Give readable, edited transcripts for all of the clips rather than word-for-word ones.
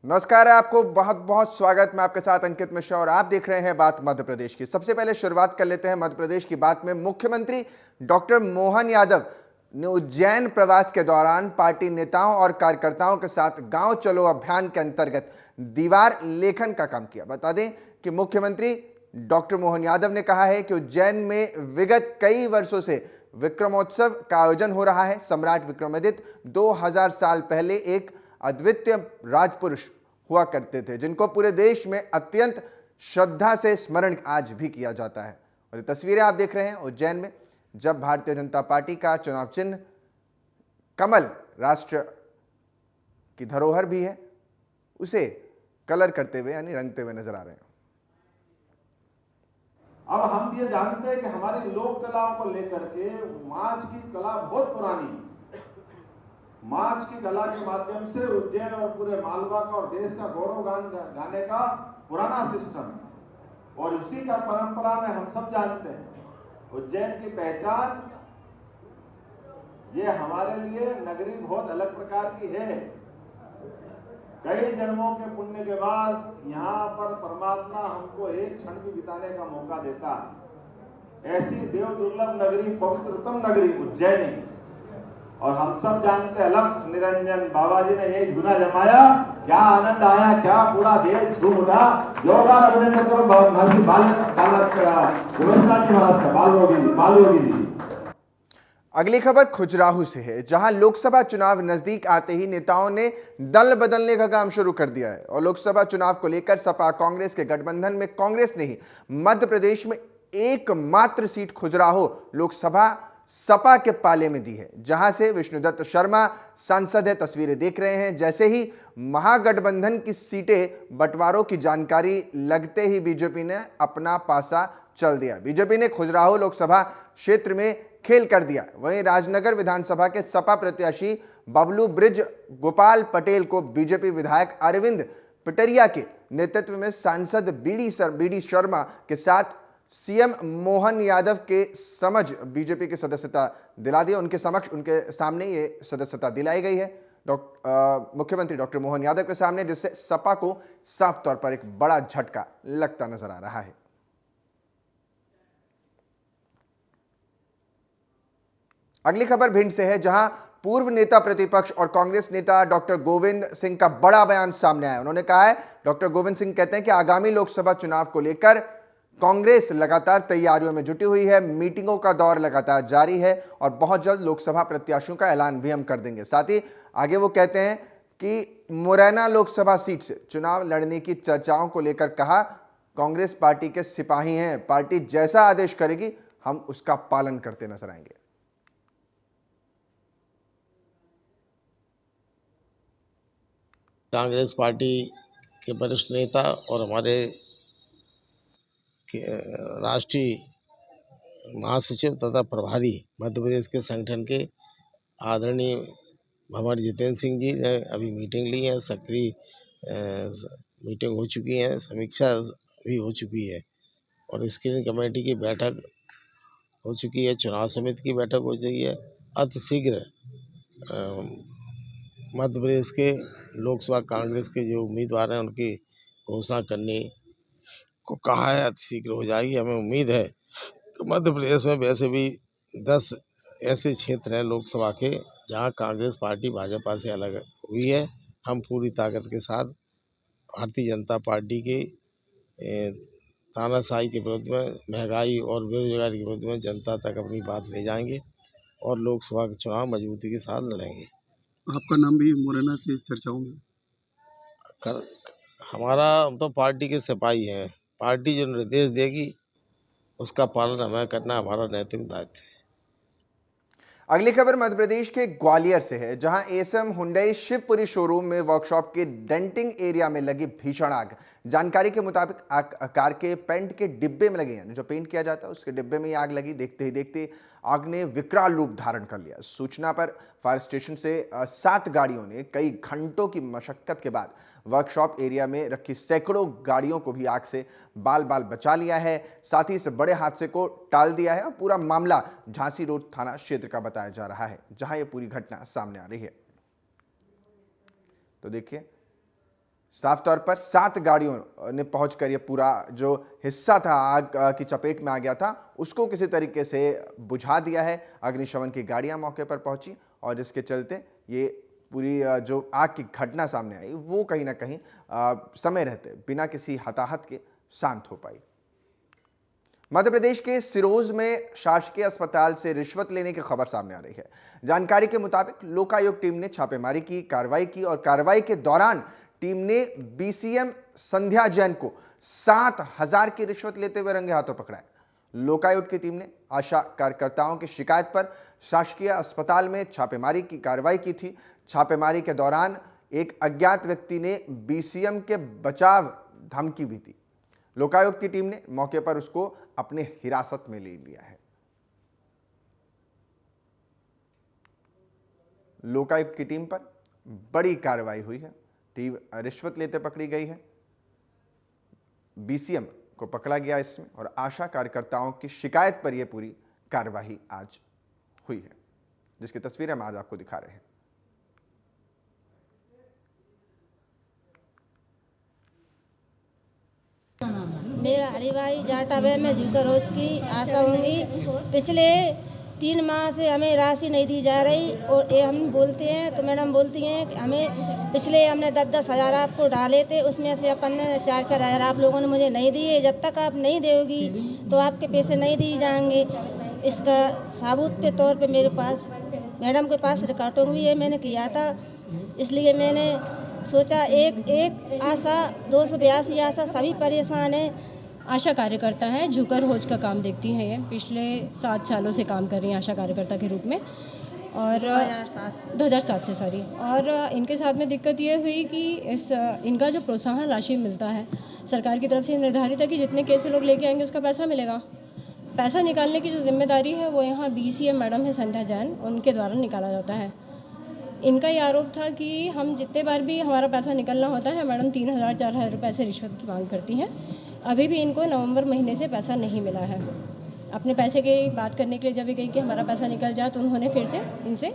नमस्कार है आपको, बहुत बहुत स्वागत। मैं आपके साथ अंकित मिश्रा और आप देख रहे हैं बात मध्य प्रदेश की। सबसे पहले शुरुआत कर लेते हैं मध्य प्रदेश की बात में। मुख्यमंत्री डॉक्टर मोहन यादव ने उज्जैन प्रवास के दौरान पार्टी नेताओं और कार्यकर्ताओं के साथ गांव चलो अभियान के अंतर्गत दीवार लेखन का काम किया। बता दें कि मुख्यमंत्री डॉक्टर मोहन यादव ने कहा है कि उज्जैन में विगत कई वर्षों से विक्रमोत्सव का आयोजन हो रहा है। सम्राट विक्रमादित्य 2000 साल पहले एक अद्वितीय राजपुरुष हुआ करते थे, जिनको पूरे देश में अत्यंत श्रद्धा से स्मरण आज भी किया जाता है। और ये तस्वीरें आप देख रहे हैं उज्जैन में, जब भारतीय जनता पार्टी का चुनाव चिन्ह कमल राष्ट्र की धरोहर भी है, उसे कलर करते हुए यानी रंगते हुए नजर आ रहे हैं। अब हम ये जानते हैं कि हमारी लोक कलाओं को लेकर के माछ की कला बहुत पुरानी है। माछ की कला के माध्यम से उज्जैन और पूरे मालवा का और देश का गौरव गाने का पुराना सिस्टम है और उसी का परंपरा में हम सब जानते हैं उज्जैन की पहचान। ये हमारे लिए नगरी बहुत अलग प्रकार की है। कई जन्मों के पुण्य के बाद यहाँ पर परमात्मा हमको एक क्षण भी बिताने का मौका देता है। ऐसी देव दुर्लभ नगरी, पवित्रतम नगरी उज्जैनी, और हम सब जानते हैं अलख निरंजन बाबा जी ने ये धुना जमाया, क्या आनंद आया, क्या पूरा देश झूम उठा। जोरदार अभिनंदन करो बालयोगी जी। अगली खबर खुजराहो से है, जहां लोकसभा चुनाव नजदीक आते ही नेताओं ने दल बदलने का काम शुरू कर दिया है। और लोकसभा चुनाव को लेकर सपा कांग्रेस के गठबंधन में कांग्रेस ने ही मध्य प्रदेश में एकमात्र सीट खुजराहो लोकसभा सपा के पाले में दी है, जहां से विष्णुदत्त शर्मा सांसद है। तस्वीरें देख रहे हैं। जैसे ही महागठबंधन की सीटें बंटवारों की जानकारी लगते ही बीजेपी ने अपना पासा चल दिया। बीजेपी ने खुजराहो लोकसभा क्षेत्र में खेल कर दिया। वहीं राजनगर विधानसभा के सपा प्रत्याशी बबलू ब्रिज गोपाल पटेल को बीजेपी विधायक अरविंद पिटरिया के नेतृत्व में सांसद बीडी शर्मा के साथ सीएम मोहन यादव के समझ बीजेपी की सदस्यता दिला दी। उनके समक्ष, उनके सामने ये सदस्यता दिलाई गई है मुख्यमंत्री डॉक्टर मोहन यादव के सामने, जिससे सपा को साफ तौर पर एक बड़ा झटका लगता नजर आ रहा है। अगली खबर भिंड से है, जहां पूर्व नेता प्रतिपक्ष और कांग्रेस नेता डॉक्टर गोविंद सिंह का बड़ा बयान सामने आया। उन्होंने कहा है, डॉक्टर गोविंद सिंह कहते हैं कि आगामी लोकसभा चुनाव को लेकर कांग्रेस लगातार तैयारियों में जुटी हुई है। मीटिंगों का दौर लगातार जारी है और बहुत जल्द लोकसभा प्रत्याशियों का ऐलान भी हम कर देंगे। साथ ही आगे वो कहते हैं कि मुरैना लोकसभा सीट से चुनाव लड़ने की चर्चाओं को लेकर कहा, कांग्रेस पार्टी के सिपाही हैं, पार्टी जैसा आदेश करेगी हम उसका पालन करते नजर आएंगे। कांग्रेस पार्टी के वरिष्ठ नेता और हमारे राष्ट्रीय महासचिव तथा प्रभारी मध्य प्रदेश के संगठन के आदरणीय भंवर जितेंद्र सिंह जी ने अभी मीटिंग ली है। सक्रिय मीटिंग हो चुकी है, समीक्षा भी हो चुकी है और स्क्रीनिंग कमेटी की बैठक हो चुकी है, चुनाव समिति की बैठक हो चुकी है। अतिशीघ्र मध्य प्रदेश के लोकसभा कांग्रेस के जो उम्मीदवार हैं उनकी घोषणा करने को कहा है, अतिशीघ्र हो जाएगी। हमें उम्मीद है कि मध्य प्रदेश में वैसे भी 10 ऐसे क्षेत्र हैं लोकसभा के जहां कांग्रेस पार्टी भाजपा से अलग हुई है। हम पूरी ताकत के साथ भारतीय जनता पार्टी के तानाशाही के विरुद्ध में, महंगाई और बेरोजगारी के विरुद्ध में जनता तक अपनी बात ले जाएंगे और लोकसभा के चुनाव मजबूती के साथ लड़ेंगे। आपका नाम भी मुरैना से चर्चाओं में हमारा, हम तो पार्टी के सिपाही हैं। पार्टी जो निर्देश देगी उसका पालन हमें करना हमारा नैतिक दायित्व है। अगली खबर मध्य प्रदेश के ग्वालियर से है, जहां एसएम हुंडई शिवपुरी शोरूम में वर्कशॉप के डेंटिंग एरिया में लगी भीषण आग। जानकारी के मुताबिक कार के पेंट के डिब्बे में लगी, यानी जो पेंट किया जाता है उसके डिब्बे में ही आग लगी। देखते ही देखते आग ने विकराल रूप धारण कर लिया। सूचना पर फायर स्टेशन से 7 गाड़ियों ने कई घंटों की मशक्कत के बाद वर्कशॉप एरिया में रखी सैकड़ों गाड़ियों को भी आग से बाल बाल बचा लिया है। साथ ही इस बड़े हादसे को टाल दिया है और पूरा मामला झांसी रोड थाना क्षेत्र का बताया जा रहा है, जहां यह पूरी घटना सामने आ रही है। तो देखिए, साफ तौर पर 7 गाड़ियों ने पहुंचकर ये पूरा जो हिस्सा था आग की चपेट में आ गया था उसको किसी तरीके से बुझा दिया है। अग्निशमन की गाड़ियां मौके पर पहुंची और जिसके चलते ये पूरी जो आग की घटना सामने आई वो कहीं ना कहीं समय रहते बिना किसी हताहत के शांत हो पाई। मध्य प्रदेश के सिरोंज में शासकीय अस्पताल से रिश्वत लेने की खबर सामने आ रही है। जानकारी के मुताबिक लोकायुक्त टीम ने छापेमारी की, कार्रवाई की और कार्रवाई के दौरान टीम ने बीसीएम संध्या जैन को 7,000 की रिश्वत लेते हुए रंगे हाथों पकड़ा है। लोकायुक्त की टीम ने आशा कार्यकर्ताओं की शिकायत पर शासकीय अस्पताल में छापेमारी की कार्रवाई की थी। छापेमारी के दौरान एक अज्ञात व्यक्ति ने बीसीएम के बचाव धमकी भी दी। लोकायुक्त की टीम ने मौके पर उसको अपने हिरासत में ले लिया है। लोकायुक्त की टीम पर बड़ी कार्रवाई हुई है। टीम रिश्वत लेते पकड़ी गई है, बीसीएम को पकड़ा गया इसमें और आशा कार्यकर्ताओं की शिकायत पर यह पूरी कार्रवाई आज हुई है, जिसकी तस्वीरें हम आज आपको दिखा रहे हैं। मेरा हरिभाई जाटावे में जीकर रोज की आशा होंगी। पिछले 3 माह से हमें राशि नहीं दी जा रही और ये हम बोलते हैं तो मैडम बोलती हैं कि हमें पिछले हमने 10-10 हज़ार आपको डाले थे, उसमें से अपन ने 4-4 हज़ार आप लोगों ने मुझे नहीं दिए। जब तक आप नहीं दोगी तो आपके पैसे नहीं दिए जाएंगे। इसका सबूत के तौर पे मेरे पास मैडम के पास रिकॉर्डिंग भी है, मैंने किया था। इसलिए मैंने सोचा एक आशा 282 आशा सभी परेशान हैं। आशा कार्यकर्ता हैं, झुकर रोज का काम देखती हैं। ये पिछले 7 सालों से काम कर रही हैं आशा कार्यकर्ता के रूप में और 2007 से सॉरी। और इनके साथ में दिक्कत ये हुई कि इनका जो प्रोत्साहन राशि मिलता है सरकार की तरफ से निर्धारित है कि जितने केस लोग लेके आएंगे उसका पैसा मिलेगा। पैसा निकालने की जो जिम्मेदारी है वो यहाँ बीसीएम मैडम है संध्या जैन, उनके द्वारा निकाला जाता है। इनका ये आरोप था कि हम जितने बार भी हमारा पैसा निकलना होता है मैडम 3,000-4,000 रुपये से रिश्वत की मांग करती हैं। अभी भी इनको नवंबर महीने से पैसा नहीं मिला है। अपने पैसे की बात करने के लिए जब भी गई कि हमारा पैसा निकल जाए तो उन्होंने फिर से इनसे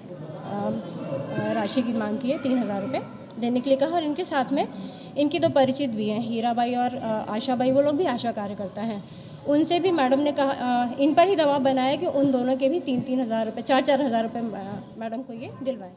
राशि की मांग की है 3,000 रुपये देने के लिए कहा। और इनके साथ में इनकी 2 परिचित भी हैं, हीराबाई और आशाबाई, वो लोग भी आशा कार्यकर्ता हैं। उनसे भी मैडम ने कहा, इन पर ही दबाव बनाया कि उन दोनों के भी 3-3 हज़ार रुपये 4-4 हज़ार रुपये मैडम को ये दिलवाएं।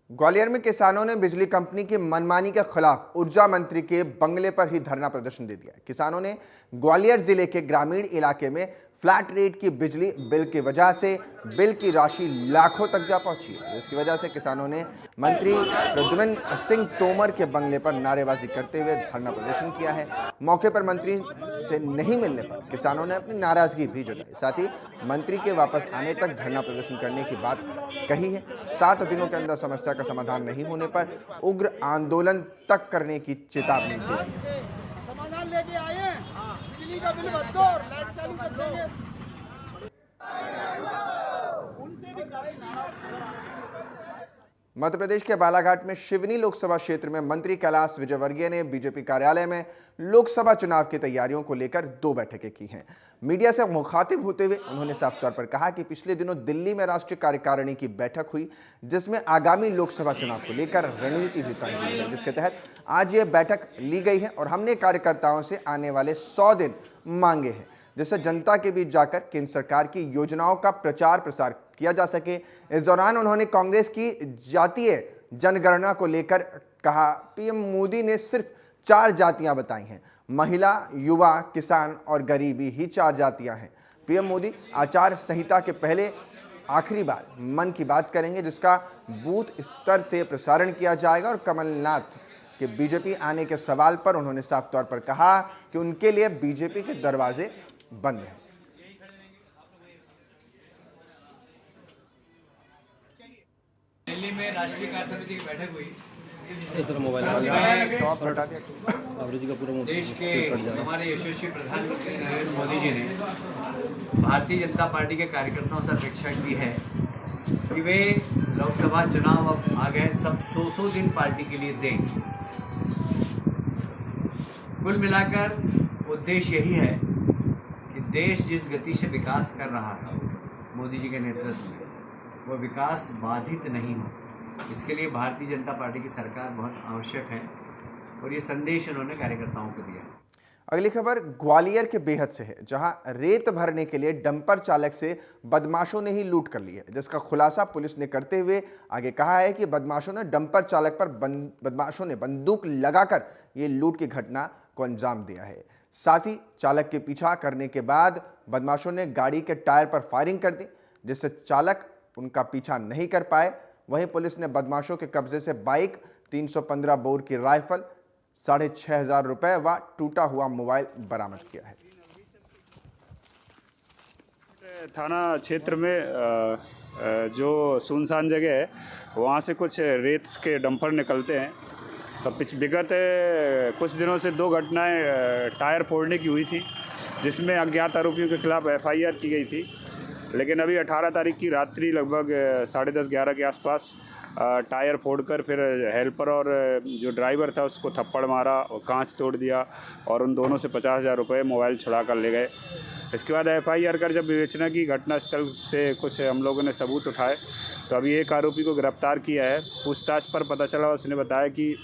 ग्वालियर में किसानों ने बिजली कंपनी की मनमानी के खिलाफ ऊर्जा मंत्री के बंगले पर ही धरना प्रदर्शन दे दिया। किसानों ने ग्वालियर जिले के ग्रामीण इलाके में फ्लैट रेट की बिजली बिल की वजह से बिल की राशि लाखों तक जा पहुंची है, जिसकी वजह से किसानों ने मंत्री प्रद्युम्न सिंह तोमर के बंगले पर नारेबाजी करते हुए धरना प्रदर्शन किया है। मौके पर मंत्री से नहीं मिलने पर किसानों ने अपनी नाराजगी भी जताई। साथ ही मंत्री के वापस आने तक धरना प्रदर्शन करने की बात कही है। 7 दिनों के अंदर समस्या का समाधान नहीं होने पर उग्र आंदोलन तक करने की चेतावनी दी है। समाधान लेके आए, बिजली का बिल भर दो और लाइट चालू कर देंगे। मध्य प्रदेश के बालाघाट में शिवनी लोकसभा क्षेत्र में मंत्री कैलाश विजयवर्गीय ने बीजेपी कार्यालय में लोकसभा चुनाव की तैयारियों को लेकर 2 बैठकें की हैं। मीडिया से मुखातिब होते हुए उन्होंने साफ तौर पर कहा कि पिछले दिनों दिल्ली में राष्ट्रीय कार्यकारिणी की बैठक हुई, जिसमें आगामी लोकसभा चुनाव को लेकर रणनीति भी तय हुई है, जिसके तहत आज ये बैठक ली गई है और हमने कार्यकर्ताओं से आने वाले 100 दिन मांगे हैं, जिससे जनता के बीच जाकर केंद्र सरकार की योजनाओं का प्रचार प्रसार किया जा सके। इस दौरान उन्होंने कांग्रेस की जातीय जनगणना को लेकर कहा, पीएम मोदी ने सिर्फ 4 जातियां बताई हैं, महिला, युवा, किसान और गरीबी ही 4 जातियां हैं। पीएम मोदी आचार संहिता के पहले आखिरी बार मन की बात करेंगे, जिसका बूथ स्तर से प्रसारण किया जाएगा। और कमलनाथ के बीजेपी आने के सवाल पर उन्होंने साफ तौर पर कहा कि उनके लिए बीजेपी के दरवाजे बंद हैं। दिल्ली में राष्ट्रीय कार्य समिति की बैठक हुई। देश के हमारे यशस्वी प्रधानमंत्री नरेंद्र मोदी जी ने भारतीय जनता पार्टी के कार्यकर्ताओं से अपेक्षा की है कि वे लोकसभा चुनाव अब आ गए, सब 100 दिन पार्टी के लिए दें। कुल मिलाकर उद्देश्य यही है कि देश जिस गति से विकास कर रहा है मोदी जी के नेतृत्व में, वो विकास बाधित नहीं हो। इसके लिए भारतीय जनता पार्टी की सरकार बहुत आवश्यक है। और ये संदेश उन्होंने कार्यकर्ताओं को दिया। अगली खबर ग्वालियर के बेहद से है, जहां रेत भरने के लिए डंपर चालक से बदमाशों ने ही लूट कर ली है, जिसका खुलासा पुलिस ने करते हुए आगे कहा है कि बदमाशों ने डंपर चालक पर बंदूक लगाकर ये लूट की घटना को अंजाम दिया है। साथ ही चालक के पीछा करने के बाद बदमाशों ने गाड़ी के टायर पर फायरिंग कर दी, जिससे चालक उनका पीछा नहीं कर पाए। वहीं पुलिस ने बदमाशों के कब्जे से बाइक, 315 बोर की राइफल, 6,500 रुपए व टूटा हुआ मोबाइल बरामद किया है। थाना क्षेत्र में जो सुनसान जगह है वहाँ से कुछ रेत के डंपर निकलते हैं। तो विगत कुछ दिनों से 2 घटनाएं टायर फोड़ने की हुई थी, जिसमें अज्ञात आरोपियों के खिलाफ FIR की गई थी। लेकिन अभी 18 तारीख की रात्रि लगभग 10:30-11 के आसपास टायर फोड़कर फिर हेल्पर और जो ड्राइवर था उसको थप्पड़ मारा और कांच तोड़ दिया और उन दोनों से 50,000 रुपये मोबाइल छुड़ा कर ले गए। इसके बाद FIR कर जब विवेचना की, घटनास्थल से कुछ हम लोगों ने सबूत उठाए तो अभी एक आरोपी को गिरफ्तार किया है। पूछताछ पर पता चला, उसने बताया कि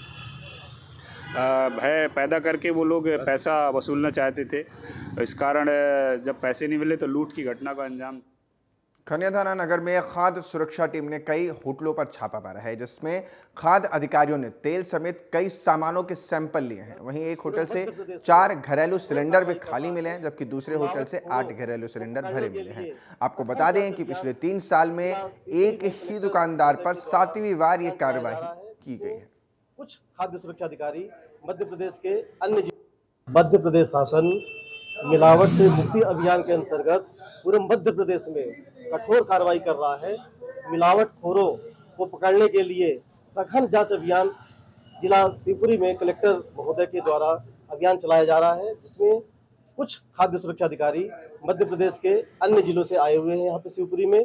भय पैदा करके वो लोग पैसा वसूलना चाहते थे। इस कारण जब पैसे नहीं मिले तो लूट की घटना का अंजाम। खनिया थाना नगर में खाद्य सुरक्षा टीम ने कई होटलों पर छापा मारा है, जिसमें खाद्य अधिकारियों ने तेल समेत कई सामानों के सैंपल लिए हैं। वहीं एक होटल से 4 घरेलू सिलेंडर भी खाली मिले हैं, जबकि दूसरे होटल से 8 घरेलू सिलेंडर भरे मिले हैं। आपको बता दें कि पिछले 3 साल में एक ही दुकानदार पर 7वीं बार ये कार्रवाई की गई है। कुछ खाद्य सुरक्षा अधिकारी मध्य प्रदेश के अन्य मध्य प्रदेश शासन मिलावट से मुक्ति अभियान के अंतर्गत पूरे मध्य प्रदेश में कठोर कार्रवाई कर रहा है। मिलावटखोरों को पकड़ने के लिए सघन जांच अभियान जिला शिवपुरी में कलेक्टर महोदय के द्वारा अभियान चलाया जा रहा है, जिसमें कुछ खाद्य सुरक्षा अधिकारी मध्य प्रदेश के अन्य जिलों से आए हुए हैं यहाँ पे शिवपुरी में,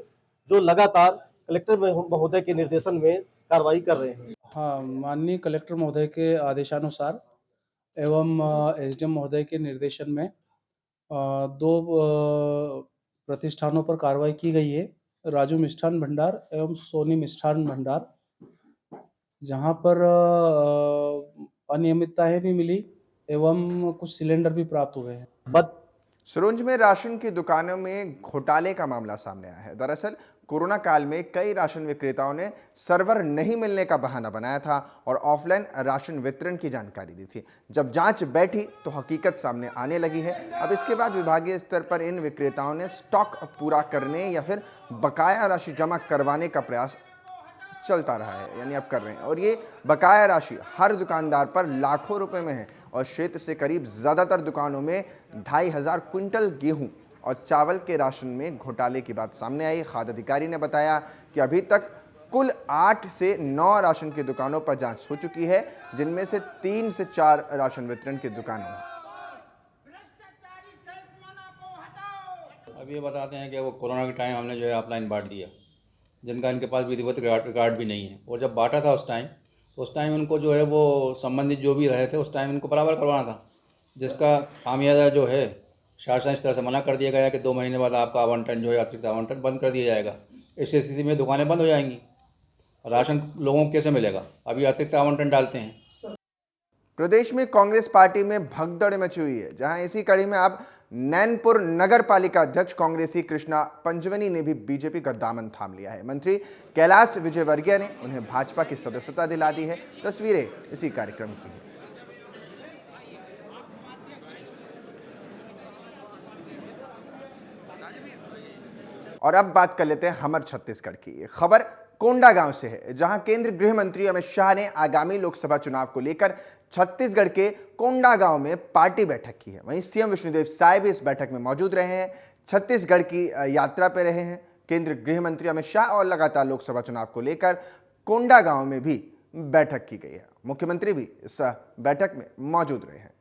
जो लगातार कलेक्टर महोदय के निर्देशन में कार्रवाई कर रहे हैं। हाँ, माननीय कलेक्टर महोदय के आदेशानुसार एवं SDM महोदय के निर्देशन में 2 प्रतिष्ठानों पर कार्रवाई की गई है। राजू मिष्ठान भंडार एवं सोनी मिष्ठान भंडार, जहां पर अनियमितताएं भी मिली एवं कुछ सिलेंडर भी प्राप्त हुए हैं। सुरुंज में राशन की दुकानों में घोटाले का मामला सामने आया है। दरअसल कोरोना काल में कई राशन विक्रेताओं ने सर्वर नहीं मिलने का बहाना बनाया था और ऑफलाइन राशन वितरण की जानकारी दी थी। जब जांच बैठी तो हकीकत सामने आने लगी है। अब इसके बाद विभागीय स्तर पर इन विक्रेताओं ने स्टॉक पूरा करने या फिर बकाया राशि जमा करवाने का प्रयास चलता रहा है, यानी अब कर रहे हैं। और ये बकाया राशि हर दुकानदार पर लाखों रुपए में है और क्षेत्र से करीब ज़्यादातर दुकानों में 2,500 क्विंटल गेहूं और चावल के राशन में घोटाले की बात सामने आई। खाद्य अधिकारी ने बताया कि अभी तक कुल 8 से 9 राशन की दुकानों पर जांच हो चुकी है, जिनमें से 3 से 4 राशन वितरण की दुकानें हैं। अब ये बताते हैं कि वो कोरोना के टाइम हमने जो है ऑफलाइन बांट दिया, जिनका इनके पास विधिवत रिकॉर्ड भी नहीं है। और जब बांटा था उस टाइम उनको जो है वो संबंधित जो भी रहे थे उस टाइम इनको बराबर करवाना था, जिसका खामियाजा जो है शासन इस तरह से मना कर दिया गया कि 2 महीने बाद आपका आवंटन जो है अतिरिक्त आवंटन बंद कर दिया जाएगा। इस स्थिति में दुकानें बंद हो जाएंगी, राशन लोगों को कैसे मिलेगा? अभी अतिरिक्त आवंटन डालते हैं। प्रदेश में कांग्रेस पार्टी में भगदड़ मची हुई है, जहां इसी कड़ी में अब नैनपुर नगर पालिका अध्यक्ष कांग्रेसी कृष्णा पंजवनी ने भी बीजेपी का दामन थाम लिया है। मंत्री कैलाश विजयवर्गीय ने उन्हें भाजपा की सदस्यता दिला दी है। तस्वीरें इसी कार्यक्रम की है। और अब बात कर लेते हैं हमर छत्तीसगढ़ की। खबर कोंडा गांव से है, जहां केंद्रीय गृह मंत्री अमित शाह ने आगामी लोकसभा चुनाव को लेकर छत्तीसगढ़ के कोंडा गांव में पार्टी बैठक की है। वहीं सीएम विष्णुदेव साय भी इस बैठक में मौजूद रहे हैं, छत्तीसगढ़ की यात्रा पर रहे हैं केंद्रीय गृह मंत्री अमित शाह और लगातार लोकसभा चुनाव को लेकर कोंडा गांव में भी बैठक की गई है। मुख्यमंत्री भी इस बैठक में मौजूद रहे हैं।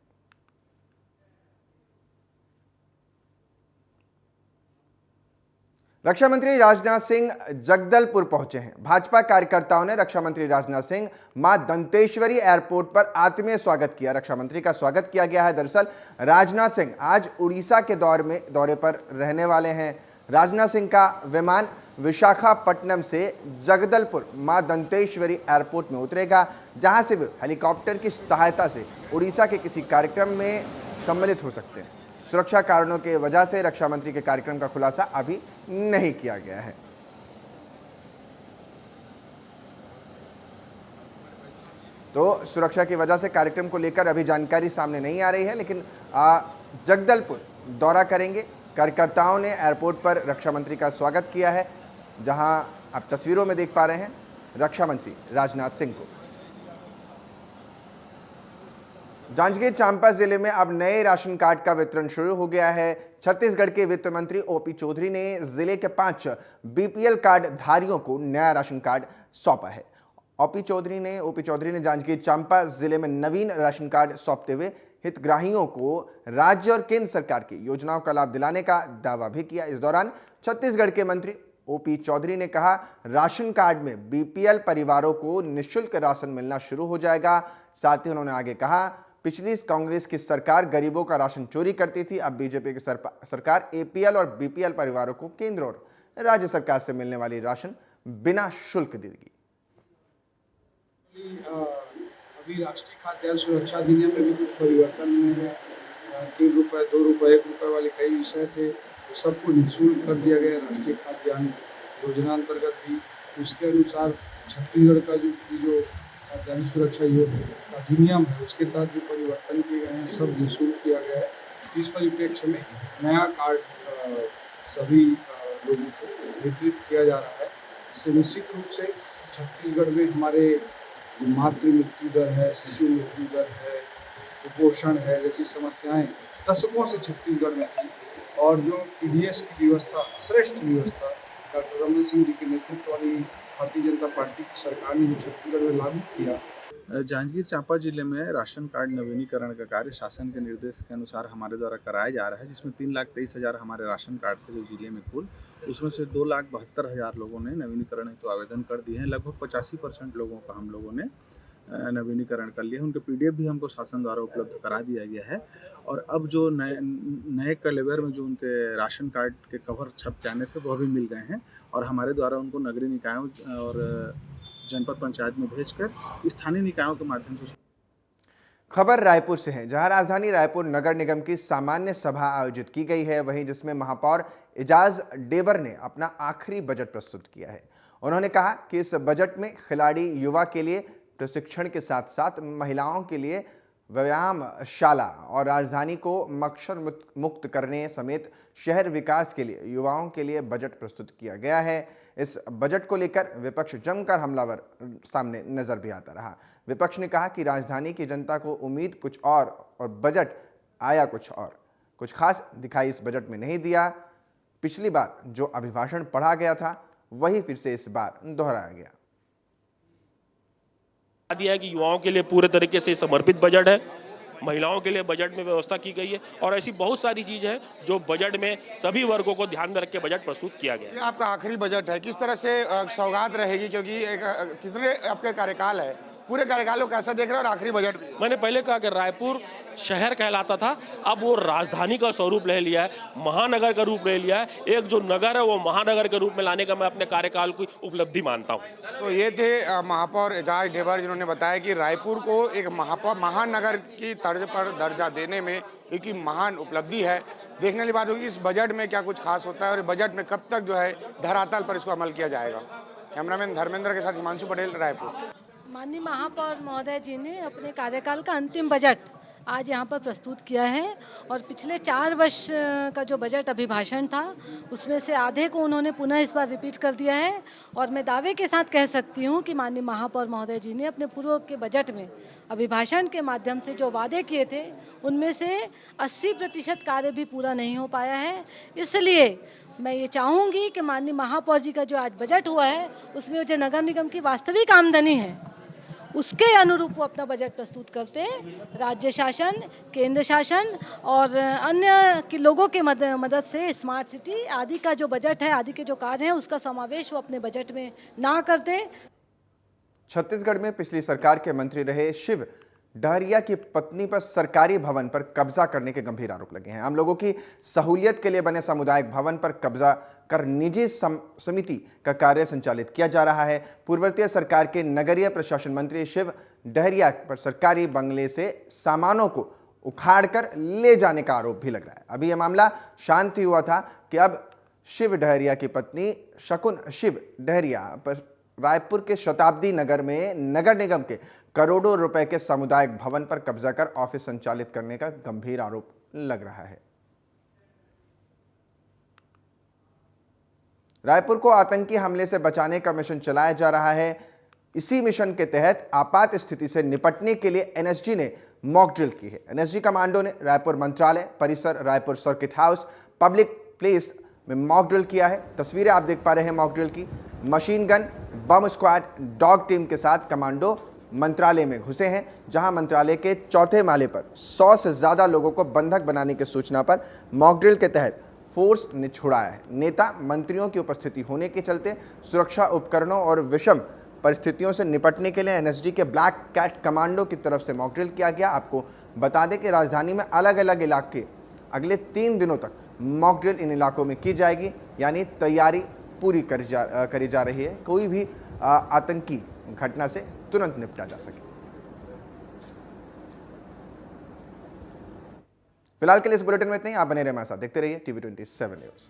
रक्षा मंत्री राजनाथ सिंह जगदलपुर पहुंचे हैं। भाजपा कार्यकर्ताओं ने रक्षा मंत्री राजनाथ सिंह मां दंतेश्वरी एयरपोर्ट पर आत्मीय स्वागत किया। रक्षा मंत्री का स्वागत किया गया है। दरअसल राजनाथ सिंह आज उड़ीसा के दौरे पर रहने वाले हैं। राजनाथ सिंह का विमान विशाखापट्टनम से जगदलपुर मां दंतेश्वरी एयरपोर्ट में उतरेगा, जहां से वे हेलीकॉप्टर की सहायता से उड़ीसा के किसी कार्यक्रम में सम्मिलित हो सकते हैं। सुरक्षा कारणों की वजह से रक्षा मंत्री के कार्यक्रम का खुलासा अभी नहीं किया गया है। तो सुरक्षा की वजह से कार्यक्रम को लेकर अभी जानकारी सामने नहीं आ रही है, लेकिन जगदलपुर दौरा करेंगे। कार्यकर्ताओं ने एयरपोर्ट पर रक्षा मंत्री का स्वागत किया है, जहां आप तस्वीरों में देख पा रहे हैं रक्षा मंत्री राजनाथ सिंह को। जांजगीर चांपा जिले में अब नए राशन कार्ड का वितरण शुरू हो गया है। छत्तीसगढ़ के वित्त मंत्री ओपी चौधरी ने जिले के 5 बीपीएल कार्ड धारियों को नया राशन कार्ड सौंपा है। ओपी चौधरी ने जांजगीर चांपा जिले में नवीन राशन कार्ड सौंपते हुए हितग्राहियों को राज्य और केंद्र सरकार की योजनाओं का लाभ दिलाने का दावा भी किया। इस दौरान छत्तीसगढ़ के मंत्री ओपी चौधरी ने कहा, राशन कार्ड में बीपीएल परिवारों को निःशुल्क राशन मिलना शुरू हो जाएगा। साथ ही उन्होंने आगे कहा, पिछली कांग्रेस की सरकार गरीबों का राशन चोरी करती थी, अब बीजेपी की सरकार एपीएल और बीपीएल परिवारों को केंद्र और राज्य सरकार से मिलने वाली राशन बिना शुल्क देगी। अभी राष्ट्रीय खाद्यान्न सुरक्षा अधिनियम में भी कुछ परिवर्तन हुए हैं। 3 रुपये, 2 रुपये, 1 रुपये वाले कई विषय थे, तो सबको निःशुल्क कर दिया गया राष्ट्रीय खाद्यान्न योजना अंतर्गत भी। उसके अनुसार छत्तीसगढ़ का जो खाद्यान्न सुरक्षा अधिनियम है, उसके तहत भी परिवर्तन किए गए हैं, सब निःशुल्क किया गया है। इस परिप्रेक्ष्य में नया कार्ड सभी लोगों को वितरित किया जा रहा है। इससे निश्चित रूप से छत्तीसगढ़ में हमारे जो मातृ मृत्यु दर है, शिशु मृत्यु दर है, कुपोषण है जैसी समस्याएं दशकों से छत्तीसगढ़ में थी, और जो पीडीएस की व्यवस्था, श्रेष्ठ व्यवस्था डॉक्टर रमन सिंह जी के नेतृत्व वाली भारतीय जनता पार्टी की सरकार ने छत्तीसगढ़ में लागू किया। जांजगीर चांपा जिले में राशन कार्ड नवीनीकरण का कार्य शासन के निर्देश के अनुसार हमारे द्वारा कराया जा रहा है, जिसमें 3,23,000 हमारे राशन कार्ड थे जो जिले में कुल, उसमें से 2,72,000 लोगों ने नवीनीकरण हेतु आवेदन कर दिए हैं। लगभग 85% लोगों का हम लोगों ने नवीनीकरण कर लिया। उनके पीडीएफ भी हमको शासन द्वारा उपलब्ध करा दिया गया है, और अब जो नए कलेवर में जो उनके राशन कार्ड के कवर छप जाने थे वो भी मिल गए हैं, और हमारे द्वारा उनको नगरीय निकायों और जनपद पंचायत में भेजकर स्थानीय निकायों के माध्यम से। खबर रायपुर से है, जहां राजधानी रायपुर नगर निगम की सामान्य सभा आयोजित की गई है, वहीं जिसमें महापौर एजाज डेबर ने अपना आखिरी बजट प्रस्तुत किया है। उन्होंने कहा कि इस बजट में खिलाड़ी युवा के लिए प्रशिक्षण के साथ साथ महिलाओं के लिए व्यायामशाला और राजधानी को मच्छर मुक्त करने समेत शहर विकास के लिए युवाओं के लिए बजट प्रस्तुत किया गया है। इस बजट को लेकर विपक्ष जमकर हमलावर सामने नजर भी आता रहा। विपक्ष ने कहा कि राजधानी की जनता को उम्मीद कुछ और बजट आया कुछ और, कुछ खास दिखाई इस बजट में नहीं दिया। पिछली बार जो अभिभाषण पढ़ा गया था वही फिर से इस बार दोहराया गया। दिया है कि युवाओं के लिए पूरे तरीके से समर्पित बजट है, महिलाओं के लिए बजट में व्यवस्था की गई है, और ऐसी बहुत सारी चीज़ है जो बजट में सभी वर्गों को ध्यान में रख के बजट प्रस्तुत किया गया है। ये आपका आखिरी बजट है, किस तरह से सौगात रहेगी, क्योंकि कितने आपके कार्यकाल है, पूरे कार्यकाल को कैसा देख रहे हैं, और आखिरी बजट भी? मैंने पहले कहा कि रायपुर शहर कहलाता था, अब वो राजधानी का स्वरूप ले लिया है, महानगर का रूप ले लिया है। एक जो नगर है वो महानगर के रूप में लाने का मैं अपने कार्यकाल की उपलब्धि मानता हूँ। तो ये थे महापौर एजाज डेबर, जिन्होंने बताया कि रायपुर को एक महानगर की तर्ज पर दर्जा देने में एक महान उपलब्धि है। देखने वाली बात होगी इस बजट में क्या कुछ खास होता है, और बजट में कब तक जो है धरातल पर इसको अमल किया जाएगा। कैमरामैन धर्मेंद्र के साथ हिमांशु पटेल, रायपुर। माननीय महापौर महोदय जी ने अपने कार्यकाल का अंतिम बजट आज यहाँ पर प्रस्तुत किया है, और पिछले 4 वर्ष का जो बजट अभिभाषण था उसमें से आधे को उन्होंने पुनः इस बार रिपीट कर दिया है। और मैं दावे के साथ कह सकती हूँ कि माननीय महापौर महोदय जी ने अपने पूर्व के बजट में अभिभाषण के माध्यम से जो वादे किए थे उनमें से 80% कार्य भी पूरा नहीं हो पाया है। इसलिए मैं ये चाहूँगी कि माननीय महापौर जी का जो आज बजट हुआ है उसमें जो नगर निगम की वास्तविक आमदनी है उसके अनुरूप वो अपना बजट प्रस्तुत करते हैं। राज्य शासन, केंद्र शासन और अन्य के लोगों के मदद से स्मार्ट सिटी आदि का जो बजट है, आदि के जो कार्य हैं, उसका समावेश वो अपने बजट में ना करते। छत्तीसगढ़ में पिछली सरकार के मंत्री रहे शिव डहरिया की पत्नी पर सरकारी भवन पर कब्जा करने के गंभीर आरोप लगे हैं। आम लोगों की सहूलियत के लिए बने सामुदायिक भवन पर कब्जा कर निजी समिति का कार्य संचालित किया जा रहा है। पूर्ववर्ती सरकार के नगरीय प्रशासन मंत्री शिव डहरिया पर सरकारी बंगले से सामानों को उखाड़कर ले जाने का आरोप भी लग रहा है। अभी यह मामला शांत हुआ था कि अब शिव डहरिया की पत्नी शकुन शिव डहरिया पर रायपुर के शताब्दी नगर में नगर निगम के करोड़ों रुपए के सामुदायिक भवन पर कब्जा कर ऑफिस संचालित करने का गंभीर आरोप लग रहा है। रायपुर को आतंकी हमले से बचाने का मिशन चलाया जा रहा है। इसी मिशन के तहत आपात स्थिति से निपटने के लिए एनएसजी ने मॉक ड्रिल की है। एनएसजी कमांडो ने रायपुर मंत्रालय परिसर, Raipur circuit house, public place में मॉक ड्रिल किया है। तस्वीरें आप देख पा रहे हैं मॉक ड्रिल की। मशीन गन, बम स्क्वाड, डॉग टीम के साथ कमांडो मंत्रालय में घुसे हैं, जहां मंत्रालय के चौथे माले पर 100 से ज्यादा लोगों को बंधक बनाने की सूचना पर मॉक ड्रिल के तहत फोर्स ने छुड़ाया है। नेता मंत्रियों की उपस्थिति होने के चलते सुरक्षा उपकरणों और विषम परिस्थितियों से निपटने के लिए एनएसजी के ब्लैक कैट कमांडो की तरफ से मॉक ड्रिल किया गया। आपको बता दें कि राजधानी में अलग अलग इलाके अगले 3 दिनों तक मॉक ड्रिल इन इलाकों में की जाएगी, यानी तैयारी पूरी करी जा रही है, कोई भी आतंकी घटना से तुरंत निपटा जा सके। फिलहाल के लिए इस बुलेटिन में इतना ही। आप बने रहे हमारे साथ, देखते रहिए TV27 न्यूज़।